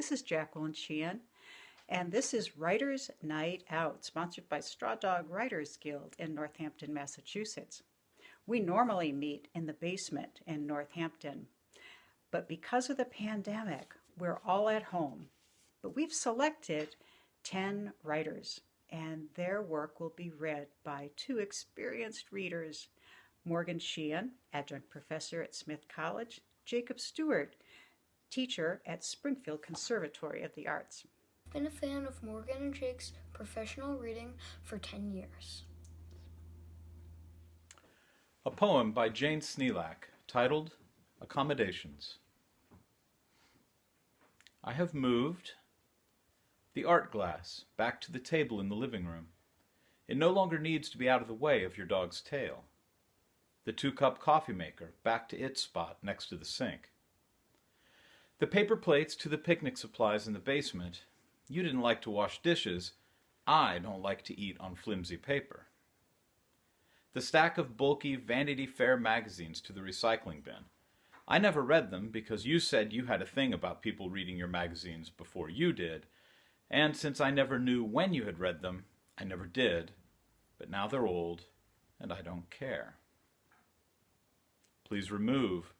This is Jacqueline Sheehan, and this is Writers Night Out, sponsored by Straw Dog Writers Guild in Northampton, Massachusetts. We normally meet in the basement in Northampton, but because of the pandemic, we're all at home. But we've selected 10 writers, and their work will be read by two experienced readers, Morgan Sheehan, adjunct professor at Smith College, Jacob Stewart, teacher at Springfield Conservatory of the Arts. I've been a fan of Morgan and Jake's professional reading for 10 years. A poem by Jane Schneeloch titled Accommodations. I have moved the art glass back to the table in the living room. It no longer needs to be out of the way of your dog's tail. The 2-cup coffee maker back to its spot next to the sink. The paper plates to the picnic supplies in the basement. You didn't like to wash dishes. I don't like to eat on flimsy paper. The stack of bulky Vanity Fair magazines to the recycling bin. I never read them because you said you had a thing about people reading your magazines before you did, and since I never knew when you had read them, I never did, but now they're old, and I don't care. Please remove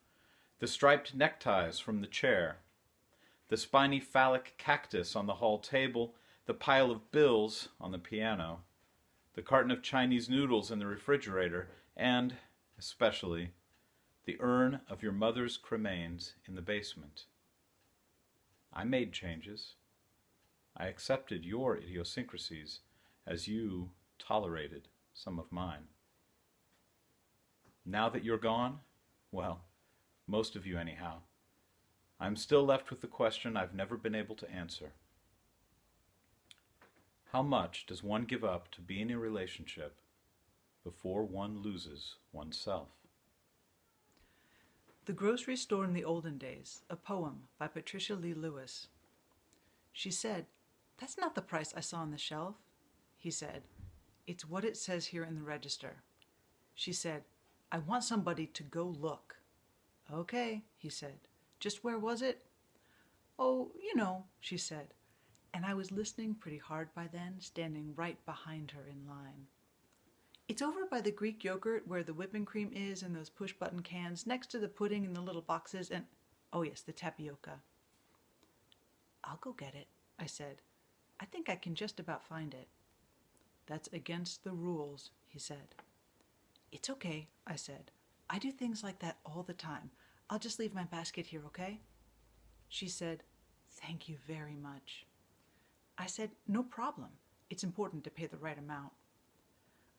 the striped neckties from the chair, the spiny phallic cactus on the hall table, the pile of bills on the piano, the carton of Chinese noodles in the refrigerator, and, especially, the urn of your mother's cremains in the basement. I made changes. I accepted your idiosyncrasies as you tolerated some of mine. Now that you're gone, well, most of you anyhow, I'm still left with the question I've never been able to answer. How much does one give up to be in a relationship before one loses oneself? The Grocery Store in the Olden Days, a poem by Patricia Lee Lewis. She said, "That's not the price I saw on the shelf." He said, "It's what it says here in the register." She said, "I want somebody to go look." "Okay," he said. "Just where was it?" "Oh, you know," she said. And I was listening pretty hard by then, standing right behind her in line. "It's over by the Greek yogurt where the whipping cream is in those push-button cans, next to the pudding in the little boxes and, oh yes, the tapioca." "I'll go get it," I said. "I think I can just about find it." "That's against the rules," he said. "It's okay," I said. "I do things like that all the time. I'll just leave my basket here, okay?" She said, "Thank you very much." I said, "No problem. It's important to pay the right amount."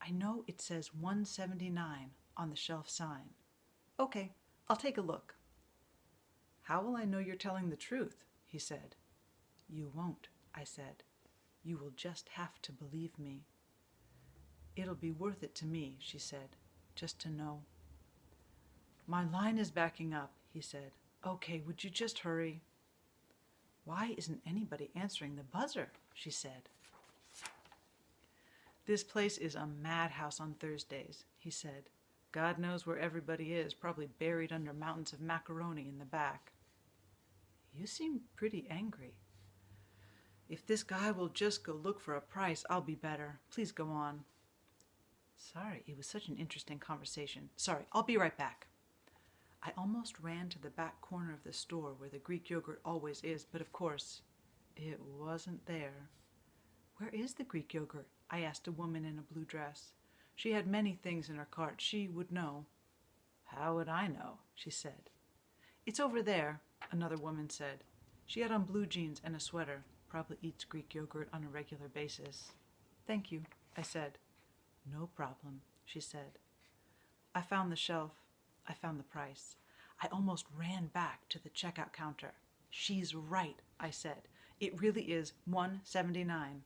"I know it says $1.79 on the shelf sign." "Okay, I'll take a look." "How will I know you're telling the truth?" he said. "You won't," I said. "You will just have to believe me." "It'll be worth it to me," she said, "just to know." "My line is backing up," he said. "Okay, would you just hurry?" "Why isn't anybody answering the buzzer?" she said. "This place is a madhouse on Thursdays," he said. "God knows where everybody is, probably buried under mountains of macaroni in the back." "You seem pretty angry." "If this guy will just go look for a price, I'll be better. Please go on." "Sorry, it was such an interesting conversation. Sorry, I'll be right back." I almost ran to the back corner of the store where the Greek yogurt always is, but of course, it wasn't there. "Where is the Greek yogurt?" I asked a woman in a blue dress. She had many things in her cart. She would know. "How would I know?" she said. "It's over there," another woman said. She had on blue jeans and a sweater. Probably eats Greek yogurt on a regular basis. "Thank you," I said. "No problem," she said. I found the shelf. I found the price. I almost ran back to the checkout counter. "She's right," I said. "It really is $1.79.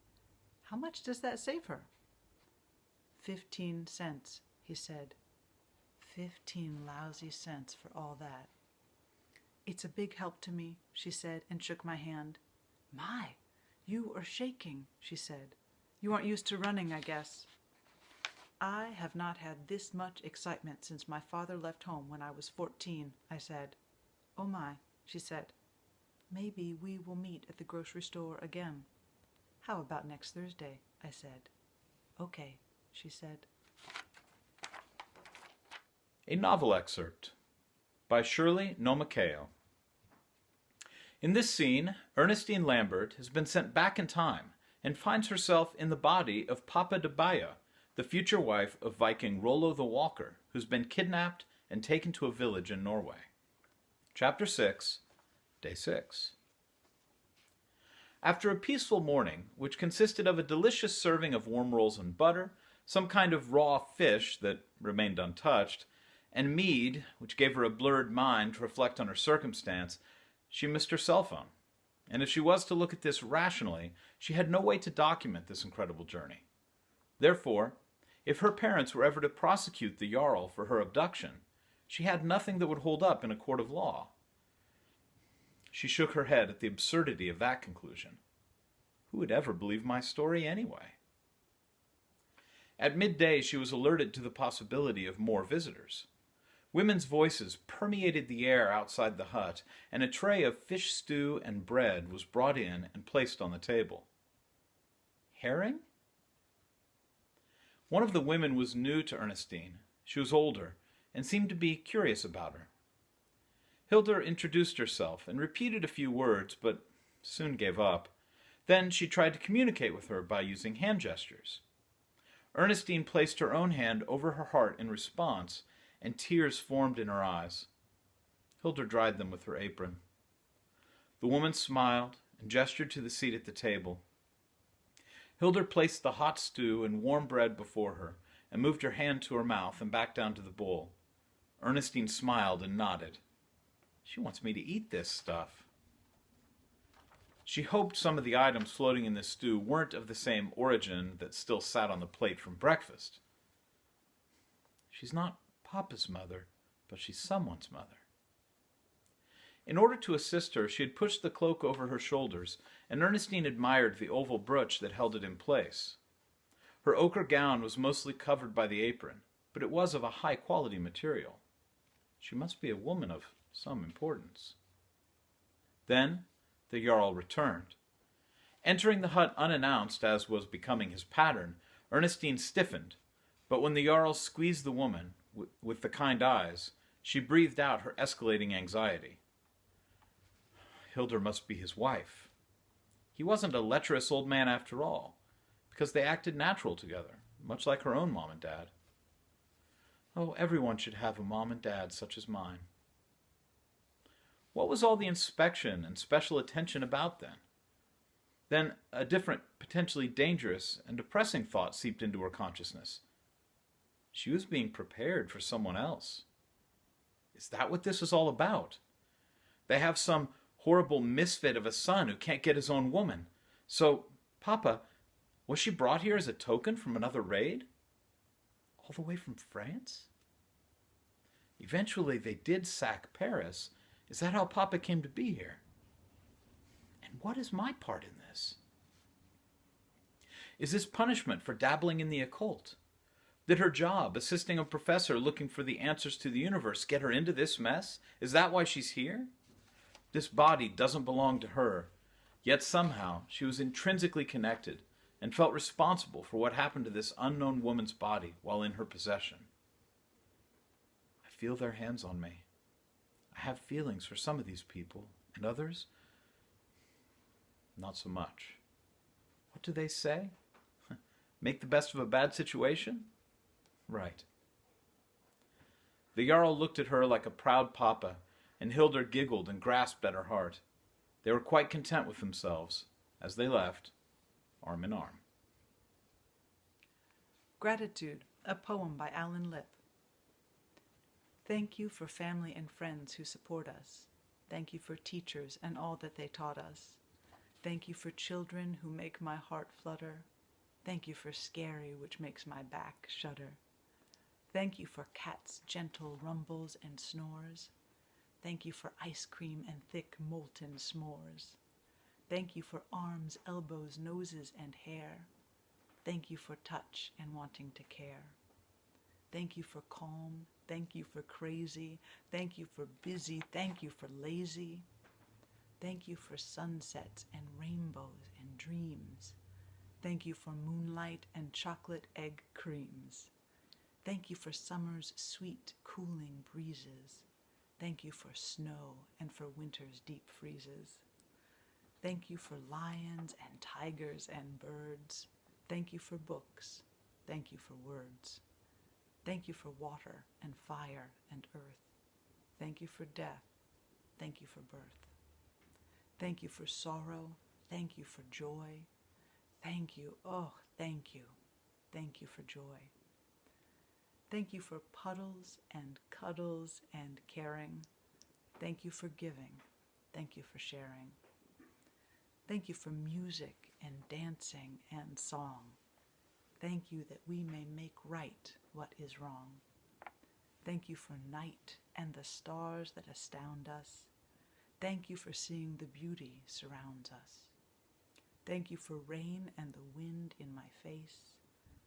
How much does that save her?" 15 cents, he said. 15 lousy cents for all that. "It's a big help to me," she said, and shook my hand. "My, you are shaking," she said. "You aren't used to running, I guess." "I have not had this much excitement since my father left home when I was 14, I said. "Oh my," she said. maybe we will meet at the grocery store again. How about next Thursday? I said. Okay, she said. A novel excerpt by Shirley Nomakeo. In this scene, Ernestine Lambert has been sent back in time and finds herself in the body of Papa de Baya, the future wife of Viking Rollo the Walker, who's been kidnapped and taken to a village in Norway. Chapter 6, Day 6. After a peaceful morning, which consisted of a delicious serving of warm rolls and butter, some kind of raw fish that remained untouched, and mead, which gave her a blurred mind to reflect on her circumstance, she missed her cell phone. And if she was to look at this rationally, she had no way to document this incredible journey. Therefore, if her parents were ever to prosecute the Jarl for her abduction, she had nothing that would hold up in a court of law. She shook her head at the absurdity of that conclusion. Who would ever believe my story anyway? At midday, she was alerted to the possibility of more visitors. Women's voices permeated the air outside the hut, and a tray of fish stew and bread was brought in and placed on the table. Herring? One of the women was new to Ernestine. She was older, and seemed to be curious about her. Hilda introduced herself and repeated a few words, but soon gave up. Then she tried to communicate with her by using hand gestures. Ernestine placed her own hand over her heart in response, and tears formed in her eyes. Hilda dried them with her apron. The woman smiled and gestured to the seat at the table. Hilda placed the hot stew and warm bread before her, and moved her hand to her mouth and back down to the bowl. Ernestine smiled and nodded. She wants me to eat this stuff. She hoped some of the items floating in the stew weren't of the same origin that still sat on the plate from breakfast. She's not Papa's mother, but she's someone's mother. In order to assist her, she had pushed the cloak over her shoulders, and Ernestine admired the oval brooch that held it in place. Her ochre gown was mostly covered by the apron, but it was of a high-quality material. She must be a woman of some importance. Then the Jarl returned. Entering the hut unannounced, as was becoming his pattern, Ernestine stiffened, but when the Jarl squeezed the woman with the kind eyes, she breathed out her escalating anxiety. Hilda must be his wife. He wasn't a lecherous old man after all, because they acted natural together, much like her own mom and dad. Oh, everyone should have a mom and dad such as mine. What was all the inspection and special attention about then? Then a different, potentially dangerous and depressing thought seeped into her consciousness. She was being prepared for someone else. Is that what this is all about? They have some horrible misfit of a son who can't get his own woman. So, Papa, was she brought here as a token from another raid? All the way from France? Eventually they did sack Paris. Is that how Papa came to be here? And what is my part in this? Is this punishment for dabbling in the occult? Did her job, assisting a professor looking for the answers to the universe, get her into this mess? Is that why she's here? This body doesn't belong to her, yet somehow she was intrinsically connected and felt responsible for what happened to this unknown woman's body while in her possession. I feel their hands on me. I have feelings for some of these people, and others, not so much. What do they say? Make the best of a bad situation? Right. The Jarl looked at her like a proud papa, and Hilda giggled and grasped at her heart. They were quite content with themselves, as they left, arm in arm. Gratitude, a poem by Lipp. Thank you for family and friends who support us. Thank you for teachers and all that they taught us. Thank you for children who make my heart flutter. Thank you for scary, which makes my back shudder. Thank you for cats' gentle rumbles and snores. Thank you for ice cream and thick molten s'mores. Thank you for arms, elbows, noses, and hair. Thank you for touch and wanting to care. Thank you for calm. Thank you for crazy. Thank you for busy. Thank you for lazy. Thank you for sunsets and rainbows and dreams. Thank you for moonlight and chocolate egg creams. Thank you for summer's sweet, cooling breezes. Thank you for snow and for winter's deep freezes. Thank you for lions and tigers and birds. Thank you for books. Thank you for words. Thank you for water and fire and earth. Thank you for death. Thank you for birth. Thank you for sorrow. Thank you for joy. Thank you, oh, thank you. Thank you for joy. Thank you for puddles and cuddles and caring. Thank you for giving. Thank you for sharing. Thank you for music and dancing and song. Thank you that we may make right what is wrong. Thank you for night and the stars that astound us. Thank you for seeing the beauty surrounds us. Thank you for rain and the wind in my face.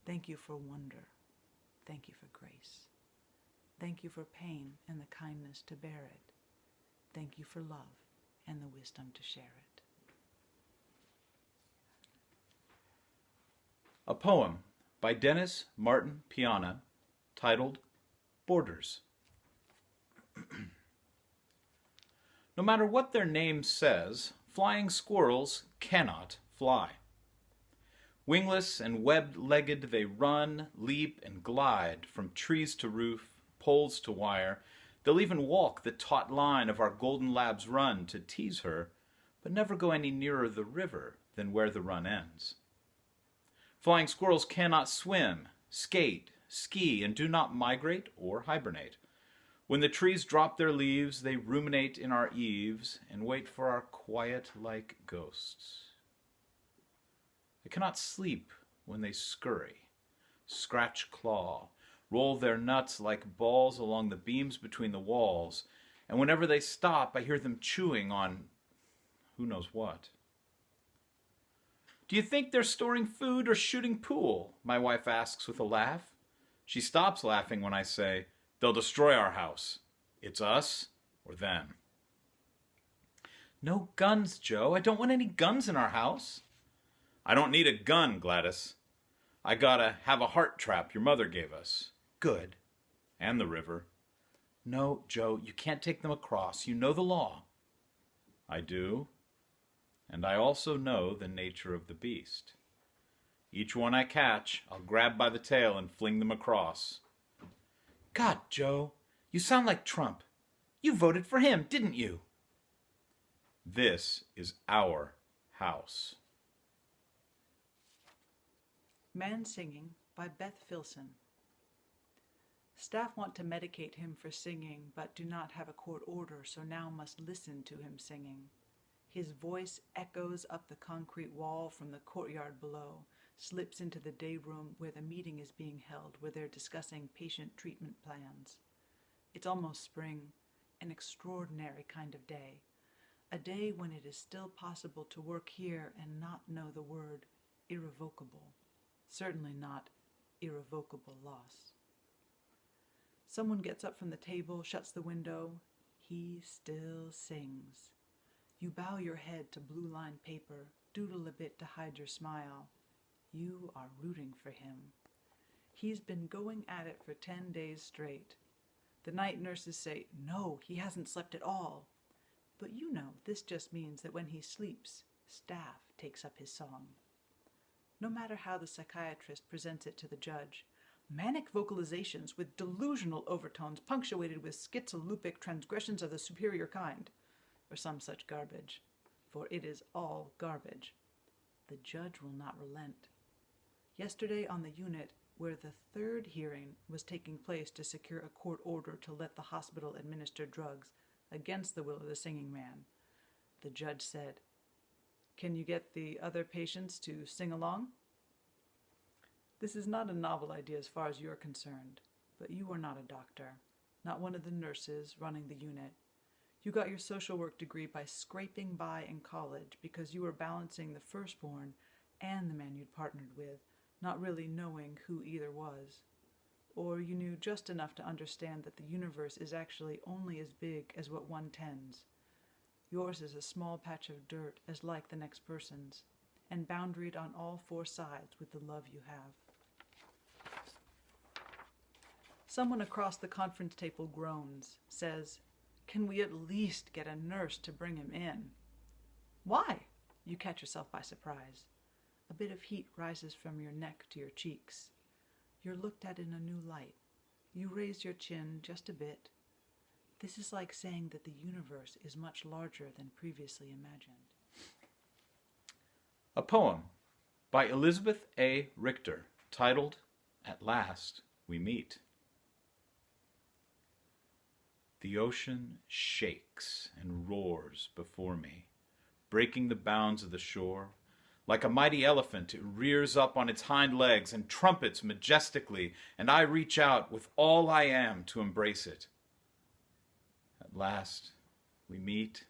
Thank you for wonder. Thank you for grace. Thank you for pain and the kindness to bear it. Thank you for love and the wisdom to share it. A poem by Dennis Martin Piana titled Borders. No matter what their name says, flying squirrels cannot fly. Wingless and web-legged they run, leap, and glide from trees to roof, poles to wire. They'll even walk the taut line of our Golden Lab's run to tease her, but never go any nearer the river than where the run ends. Flying squirrels cannot swim, skate, ski, and do not migrate or hibernate. When the trees drop their leaves, they ruminate in our eaves and wait for our quiet like ghosts. They cannot sleep when they scurry, scratch claw, roll their nuts like balls along the beams between the walls, and whenever they stop, I hear them chewing on who knows what. Do you think they're storing food or shooting pool? My wife asks with a laugh. She stops laughing when I say, they'll destroy our house. It's us or them. No guns, Joe. I don't want any guns in our house. I don't need a gun, Gladys. I gotta have a heart trap your mother gave us. Good. And the river. No, Joe, you can't take them across. You know the law. I do. And I also know the nature of the beast. Each one I catch, I'll grab by the tail and fling them across. God, Joe, you sound like Trump. You voted for him, didn't you? This is our house. Man Singing by Beth Filson. Staff want to medicate him for singing, but do not have a court order, so now must listen to him singing. His voice echoes up the concrete wall from the courtyard below, slips into the day room where the meeting is being held, where they're discussing patient treatment plans. It's almost spring, an extraordinary kind of day, a day when it is still possible to work here and not know the word irrevocable, certainly not irrevocable loss. Someone gets up from the table, shuts the window. He still sings. You bow your head to blue-lined paper, doodle a bit to hide your smile. You are rooting for him. He's been going at it for 10 days straight. The night nurses say, no, he hasn't slept at all. But you know, this just means that when he sleeps, staff takes up his song. No matter how the psychiatrist presents it to the judge, manic vocalizations with delusional overtones punctuated with schizoloupic transgressions of the superior kind, or some such garbage, for it is all garbage. The judge will not relent. Yesterday on the unit, where the third hearing was taking place to secure a court order to let the hospital administer drugs against the will of the singing man, the judge said, "Can you get the other patients to sing along?" This is not a novel idea as far as you're concerned, but you are not a doctor, not one of the nurses running the unit. You got your social work degree by scraping by in college because you were balancing the firstborn and the man you'd partnered with, not really knowing who either was. Or you knew just enough to understand that the universe is actually only as big as what one tends. Yours is a small patch of dirt as like the next person's, and boundaried on all four sides with the love you have. Someone across the conference table groans, says, "Can we at least get a nurse to bring him in?" "Why?" You catch yourself by surprise. A bit of heat rises from your neck to your cheeks. You're looked at in a new light. You raise your chin just a bit. This is like saying that the universe is much larger than previously imagined. A poem by Elizabeth A. Richter, titled, At Last We Meet. The ocean shakes and roars before me, breaking the bounds of the shore. Like a mighty elephant, it rears up on its hind legs and trumpets majestically, and I reach out with all I am to embrace it. At last we meet.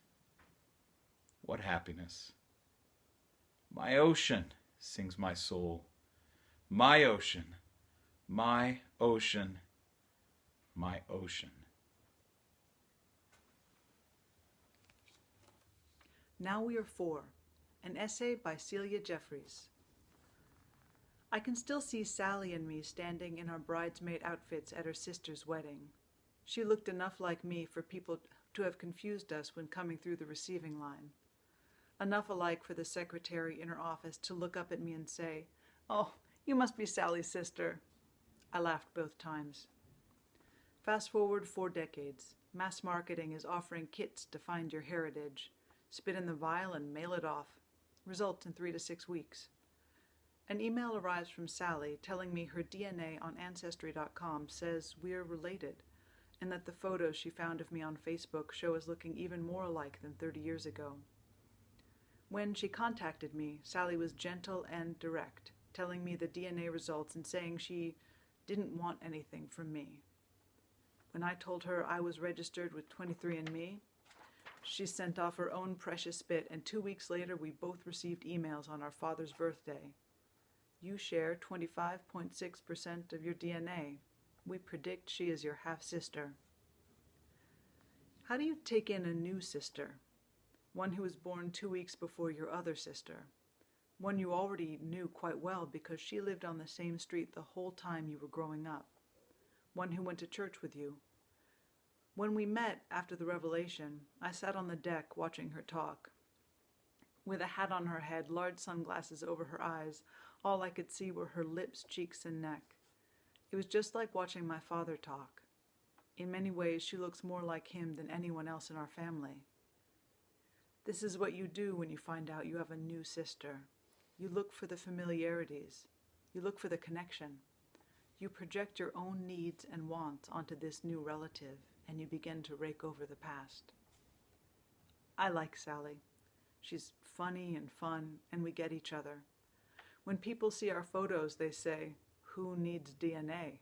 What happiness! My ocean, sings my soul. My ocean, my ocean, my ocean. Now We Are Four, an essay by Celia Jeffries. I can still see Sally and me standing in our bridesmaid outfits at her sister's wedding. She looked enough like me for people to have confused us when coming through the receiving line. Enough alike for the secretary in her office to look up at me and say, "Oh, you must be Sally's sister." I laughed both times. Fast forward 4 decades. Mass marketing is offering kits to find your heritage. Spit in the vial and mail it off. Results in 3 to 6 weeks. An email arrives from Sally telling me her DNA on Ancestry.com says we're related, and that the photos she found of me on Facebook show us looking even more alike than 30 years ago. When she contacted me, Sally was gentle and direct, telling me the DNA results and saying she didn't want anything from me. When I told her I was registered with 23andMe, she sent off her own precious bit, and 2 weeks later we both received emails on our father's birthday. You share 25.6% of your DNA. We predict she is your half-sister. How do you take in a new sister? One who was born 2 weeks before your other sister. One you already knew quite well because she lived on the same street the whole time you were growing up. One who went to church with you. When we met after the revelation, I sat on the deck watching her talk. With a hat on her head, large sunglasses over her eyes, all I could see were her lips, cheeks, and neck. It was just like watching my father talk. In many ways, she looks more like him than anyone else in our family. This is what you do when you find out you have a new sister. You look for the familiarities. You look for the connection. You project your own needs and wants onto this new relative, and you begin to rake over the past. I like Sally. She's funny and fun, and we get each other. When people see our photos, they say, "Who needs DNA?"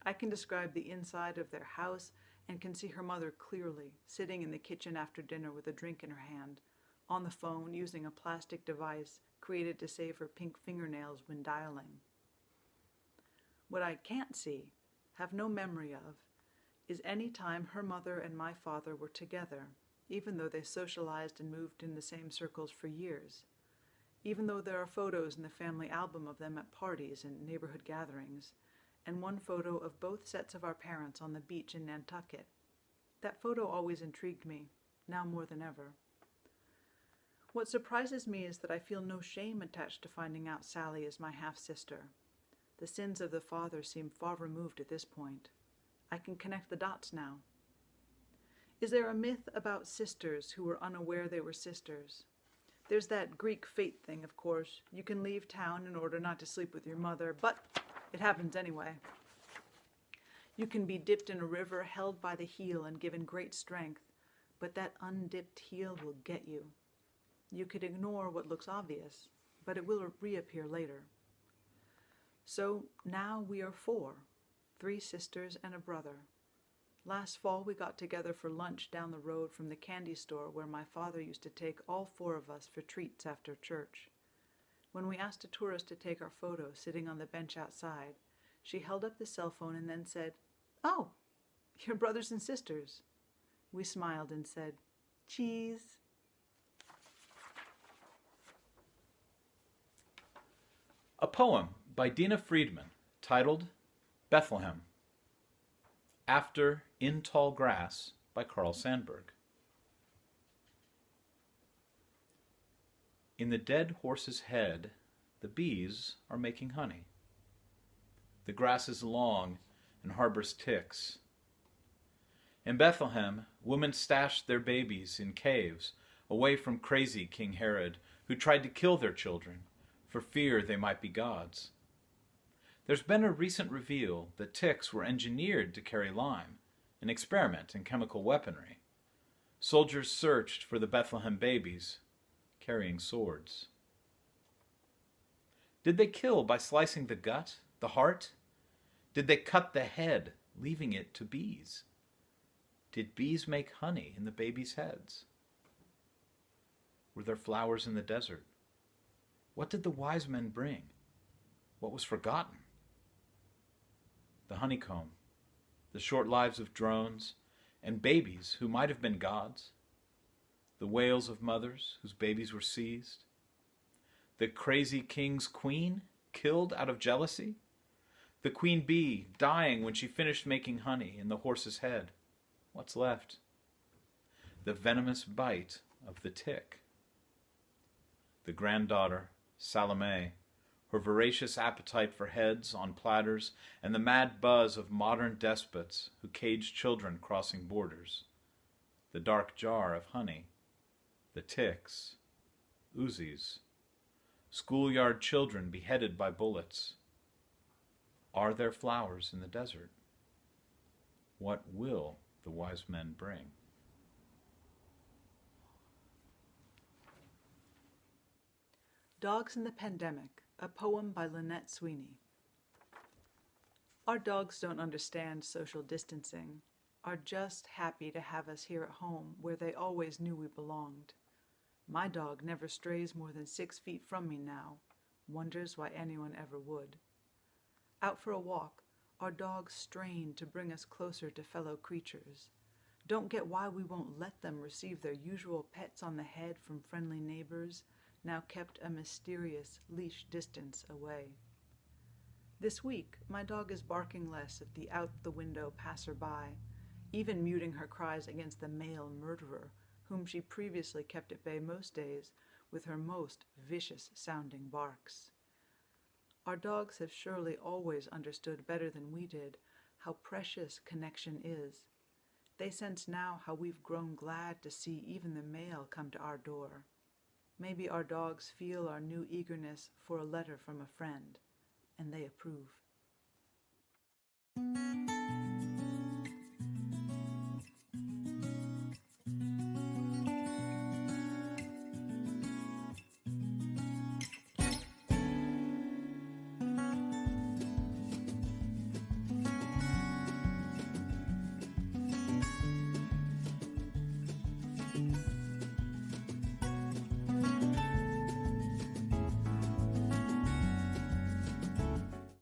I can describe the inside of their house and can see her mother clearly, sitting in the kitchen after dinner with a drink in her hand, on the phone using a plastic device created to save her pink fingernails when dialing. What I can't see, have no memory of, is any time her mother and my father were together, even though they socialized and moved in the same circles for years, even though there are photos in the family album of them at parties and neighborhood gatherings, and one photo of both sets of our parents on the beach in Nantucket. That photo always intrigued me, now more than ever. What surprises me is that I feel no shame attached to finding out Sally is my half-sister. The sins of the father seem far removed at this point. I can connect the dots now. Is there a myth about sisters who were unaware they were sisters? There's that Greek fate thing, of course. You can leave town in order not to sleep with your mother, but it happens anyway. You can be dipped in a river, held by the heel and given great strength, but that undipped heel will get you. You could ignore what looks obvious, but it will reappear later. So now we are 4, 3 sisters and a brother. Last fall we got together for lunch down the road from the candy store where my father used to take all 4 of us for treats after church. When we asked a tourist to take our photo sitting on the bench outside, she held up the cell phone and then said, "Oh, you're brothers and sisters." We smiled and said, Cheese. A poem by Dina Friedman titled Bethlehem. After In Tall Grass by Carl Sandburg. In the dead horse's head, the bees are making honey. The grass is long and harbors ticks. In Bethlehem, women stashed their babies in caves away from crazy King Herod, who tried to kill their children for fear they might be gods. There's been a recent reveal that ticks were engineered to carry lime, an experiment in chemical weaponry. Soldiers searched for the Bethlehem babies, carrying swords. Did they kill by slicing the gut, the heart? Did they cut the head, leaving it to bees? Did bees make honey in the babies' heads? Were there flowers in the desert? What did the wise men bring? What was forgotten? The honeycomb, the short lives of drones, and babies who might have been gods, the wails of mothers whose babies were seized, the crazy king's queen killed out of jealousy, the queen bee dying when she finished making honey in the horse's head. What's left? The venomous bite of the tick. The granddaughter, Salome, her voracious appetite for heads on platters, and the mad buzz of modern despots who cage children crossing borders. The dark jar of honey. The ticks. Uzis. Schoolyard children beheaded by bullets. Are there flowers in the desert? What will the wise men bring? Dogs in the Pandemic, a poem by Lynette Sweeney. Our dogs don't understand social distancing, are just happy to have us here at home where they always knew we belonged. My dog never strays more than 6 feet from me now, wonders why anyone ever would. Out for a walk, our dogs strain to bring us closer to fellow creatures. Don't get why we won't let them receive their usual pets on the head from friendly neighbors, now kept a mysterious leash distance away. This week, my dog is barking less at the out-the-window passerby, even muting her cries against the male murderer, whom she previously kept at bay most days with her most vicious-sounding barks. Our dogs have surely always understood better than we did how precious connection is. They sense now how we've grown glad to see even the mail come to our door. Maybe our dogs feel our new eagerness for a letter from a friend, and they approve.